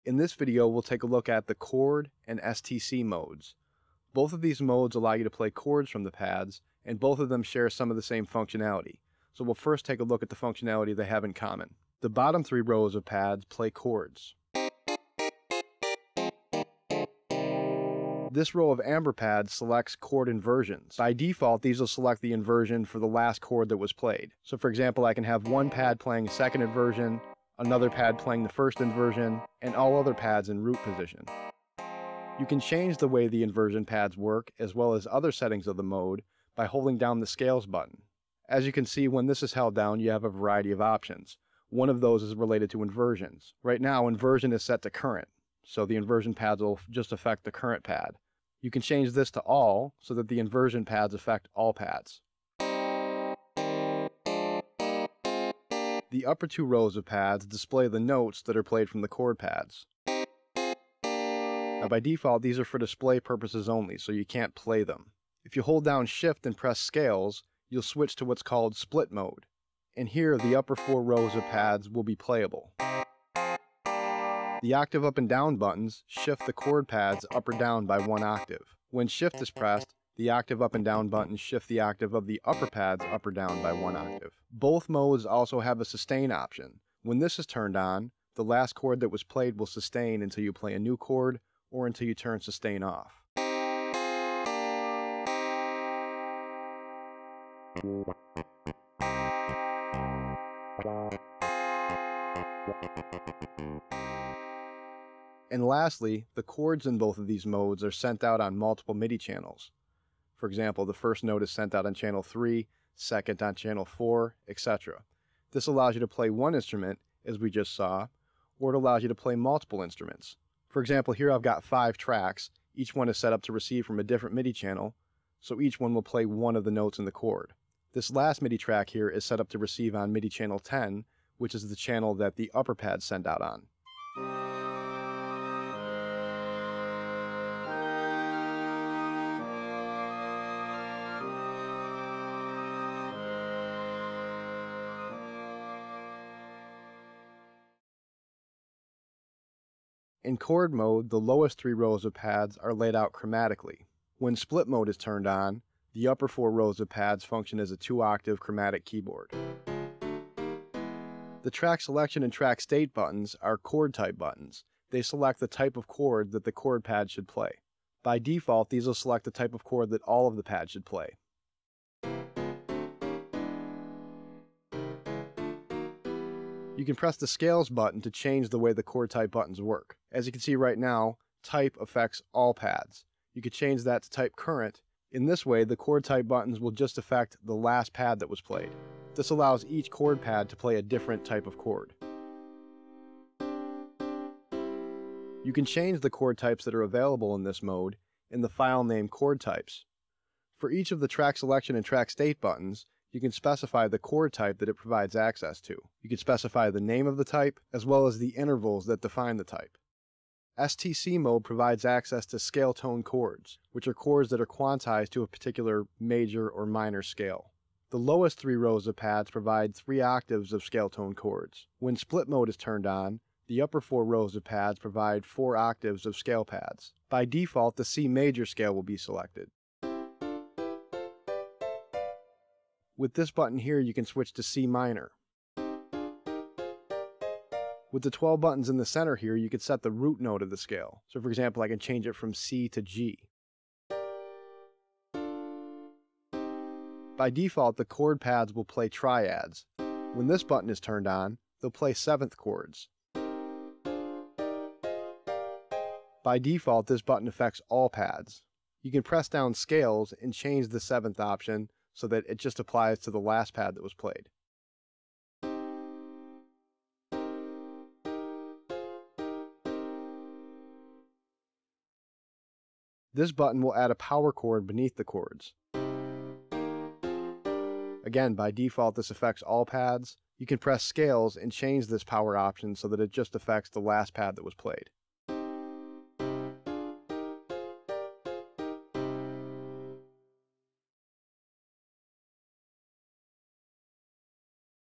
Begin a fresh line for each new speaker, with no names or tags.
In this video, we'll take a look at the Chord and STC modes. Both of these modes allow you to play chords from the pads, and both of them share some of the same functionality. So we'll first take a look at the functionality they have in common. The bottom three rows of pads play chords. This row of amber pads selects chord inversions. By default, these will select the inversion for the last chord that was played. So for example, I can have one pad playing second inversion, another pad playing the first inversion, and all other pads in root position. You can change the way the inversion pads work, as well as other settings of the mode, by holding down the scales button. As you can see, when this is held down, you have a variety of options. One of those is related to inversions. Right now, inversion is set to current, so the inversion pads will just affect the current pad. You can change this to all, so that the inversion pads affect all pads. The upper two rows of pads display the notes that are played from the chord pads. Now by default, these are for display purposes only, so you can't play them. If you hold down Shift and press Scales, you'll switch to what's called split mode. And here, the upper four rows of pads will be playable. The octave up and down buttons shift the chord pads up or down by one octave. When Shift is pressed, the octave up and down buttons shift the octave of the upper pads up or down by one octave. Both modes also have a sustain option. When this is turned on, the last chord that was played will sustain until you play a new chord or until you turn sustain off. And lastly, the chords in both of these modes are sent out on multiple MIDI channels. For example, the first note is sent out on channel 3, second on channel 4, etc. This allows you to play one instrument, as we just saw, or it allows you to play multiple instruments. For example, here I've got 5 tracks. Each one is set up to receive from a different MIDI channel, so each one will play one of the notes in the chord. This last MIDI track here is set up to receive on MIDI channel 10, which is the channel that the upper pads send out on. In chord mode, the lowest three rows of pads are laid out chromatically. When split mode is turned on, the upper four rows of pads function as a 2-octave chromatic keyboard. The track selection and track state buttons are chord type buttons. They select the type of chord that the chord pad should play. By default, these will select the type of chord that all of the pads should play. You can press the Scales button to change the way the chord type buttons work. As you can see right now, type affects all pads. You could change that to type current. In this way, the chord type buttons will just affect the last pad that was played. This allows each chord pad to play a different type of chord. You can change the chord types that are available in this mode in the file name chord types. For each of the track selection and track state buttons, you can specify the chord type that it provides access to. You can specify the name of the type, as well as the intervals that define the type. STC mode provides access to scale tone chords, which are chords that are quantized to a particular major or minor scale. The lowest three rows of pads provide 3 octaves of scale tone chords. When split mode is turned on, the upper 4 rows of pads provide 4 octaves of scale pads. By default, the C major scale will be selected. With this button here, you can switch to C minor. With the 12 buttons in the center here, you can set the root note of the scale. So for example, I can change it from C to G. By default, the chord pads will play triads. When this button is turned on, they'll play 7th chords. By default, this button affects all pads. You can press down Scales and change the 7th option so that it just applies to the last pad that was played. This button will add a power chord beneath the chords. Again, by default, this affects all pads. You can press Scales and change this power option so that it just affects the last pad that was played.